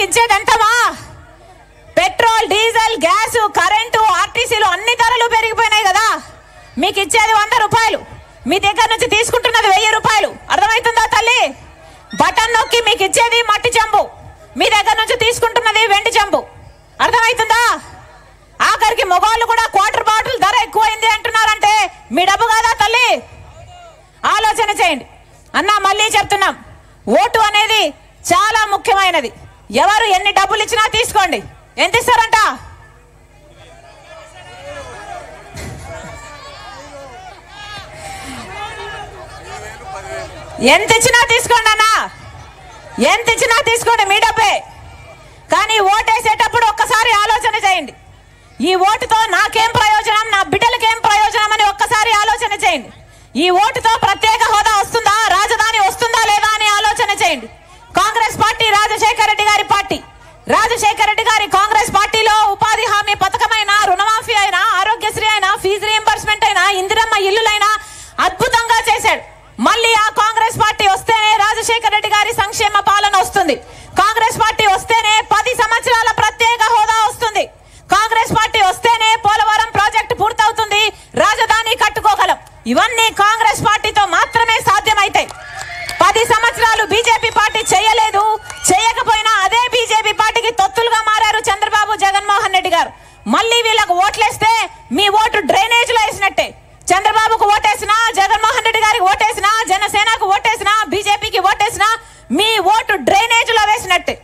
ఇచ్చేది ఎంతమా? Petrol, diesel, gas, current, ఆర్టీసీలు అన్ని ధరలు పెరిగిపోయినాయి కదా. మీకు ఇచ్చేది 100 రూపాయలు, మీ దగ్గర నుంచి తీసుకుంటున్నది 1000 రూపాయలు. అర్థమవుతుందా తల్లి? బటన్ నొక్కి మీకు ఇచ్చేది మట్టి చెంబు, మీ దగ్గర నుంచి తీసుకుంటున్నది వెండి చెంబు. అర్థమవుతుందా? ఆఖరికి మొగోళ్ళు కూడా క్వార్టర్ బాటిల్ ధర ఎక్కువైంది అంటున్నారంటే మీ డబ్బు కాదా తల్లి? ఆలోచన చేయండి అన్న. మళ్ళీ చెప్తున్నాం, ఓటు అనేది చాలా ముఖ్యమైనది. ఎవరు ఎన్ని డబ్బులు ఇచ్చినా తీసుకోండి. ఎంత ఇస్తారంట? ఎంత ఇచ్చినా తీసుకోండి అన్న, ఎంత ఇచ్చినా తీసుకోండి, మీ డబ్బే. కానీ ఓటేసేటప్పుడు ఒక్కసారి ఆలోచన చేయండి. ఈ ఓటుతో నాకేం ప్రయోజనం, నా బిడ్డలకేం ప్రయోజనం అని ఒక్కసారి ఆలోచన చేయండి. ఈ ఓటుతో ప్రత్యేక హోదా వస్తుందా, రాజధాని వస్తుందా లేదా అని ఆలోచన చేయండి. కాంగ్రెస్ పార్టీ రాజశేఖర రెడ్డి గారి పార్టీ. రాజశేఖర రెడ్డి గారి కాంగ్రెస్ పార్టీలో ఉపాధి హామీ పథకమైన, రుణమాఫీ అయినా, ఆరోగ్యశ్రీ అయినా, ఫీజు రీయింబర్స్మెంట్ అయినా, ఇందిరమ్మ ఇల్లులైనా అద్భుతంగా చేశాడు. మళ్ళీ ఆ కాంగ్రెస్ పార్టీ వస్తేనే రాజశేఖర రెడ్డి గారి సంక్షేమ పాలన వస్తుంది. కాంగ్రెస్ పార్టీ వస్తేనే 10 సంవత్సరాల ప్రత్యేక హోదా వస్తుంది. కాంగ్రెస్ పార్టీ వస్తేనే పోలవరం ప్రాజెక్టు పూర్తవుతుంది, రాజధాని కట్టుకోగలం. ఇవన్నీ కాంగ్రెస్ పార్టీతో మాత్రమే సాధ్యమైతాయి. 10 సంవత్సరాలు బీజేపీ పార్టీ చేయలేదు. చేయకపోయినా అదే బీజేపీ పార్టీకి తొత్తులుగా మారారు చంద్రబాబు, జగన్మోహన్ రెడ్డి గారు. మళ్ళీ వీళ్ళకు ఓట్లేస్తే మీ ఓటు డ్రైనేజ్ లో వేసినట్టే. చంద్రబాబుకు ఓటేసినా, జగన్మోహన్ రెడ్డి గారికి ఓటేసినా, జనసేనకు ఓటేసినా, బీజేపీకి ఓటేసినా మీ ఓటు డ్రైనేజ్ లో వేసినట్టే.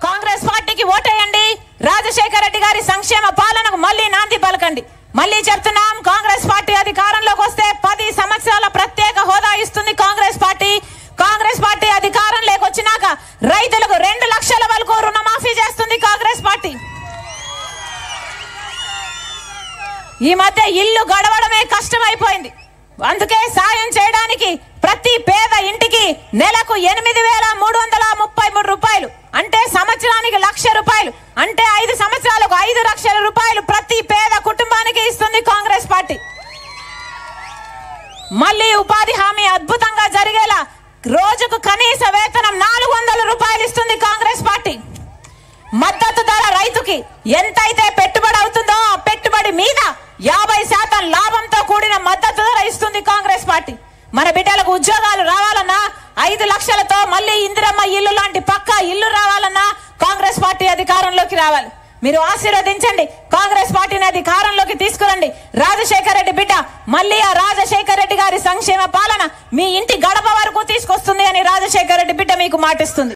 కాంగ్రెస్ పార్టీకి ఓటేయండి. రాజశేఖర రెడ్డి గారి సంక్షేమ పాలనకు మళ్ళీ నాంది పలకండి. మళ్ళీ చెప్తున్నాం, కాంగ్రెస్ పార్టీ అధికారంలోకి వస్తే 10 సంవత్సరాల ప్రత్యేక హోదా ఇస్తుంది కాంగ్రెస్ పార్టీ. కాంగ్రెస్ పార్టీ అధికారంలోకి వచ్చినాక రైతులకు 2 లక్షల వరకు రుణమాఫీ చేస్తుంది కాంగ్రెస్ పార్టీ. ఈ మధ్య ఇల్లు గడవడమే కష్టమైపోయింది. అందుకే సాయం చేయడానికి ప్రతి పేద ఇంటికి నెలకు 8,333 రూపాయలు, అంటే సంవత్సరానికి 1,00,000 రూపాయలు, అంటే 5 సంవత్సరాలకు 5 లక్షల రూపాయలు ప్రతి పేద కుటుంబానికి ఇస్తుంది కాంగ్రెస్ పార్టీ. మళ్ళీ ఉపాధి హామీ అద్భుతంగా జరిగేలా రోజుకు కనీస వేతనం 400 రూపాయలు ఇస్తుంది కాంగ్రెస్ పార్టీ. మద్దతు ధర రైతుకి ఎంతైతే పెట్టుబడి అవుతుందో ఆ పెట్టుబడి మీద 50% లాభంతో కూడిన మద్దతు ధర ఇస్తుంది కాంగ్రెస్ పార్టీ. మన బిడ్డలకు ఉద్యోగాలు రావాలన్నా, 5 లక్షలతో మళ్ళీ ఇందిరమ్మ ఇల్లు లాంటి పక్కా ఇల్లు రావాలన్నా కాంగ్రెస్ పార్టీ అధికారంలోకి రావాలి. మీరు ఆశీర్వదించండి, కాంగ్రెస్ పార్టీని అధికారంలోకి తీసుకురండి. రాజశేఖర రెడ్డి బిడ్డ మళ్ళీ ఆ రాజశేఖర రెడ్డి గారి సంక్షేమ పాలన మీ ఇంటి గడప వరకు తీసుకొస్తుంది అని రాజశేఖర రెడ్డి బిడ్డ మీకు మాటిస్తుంది.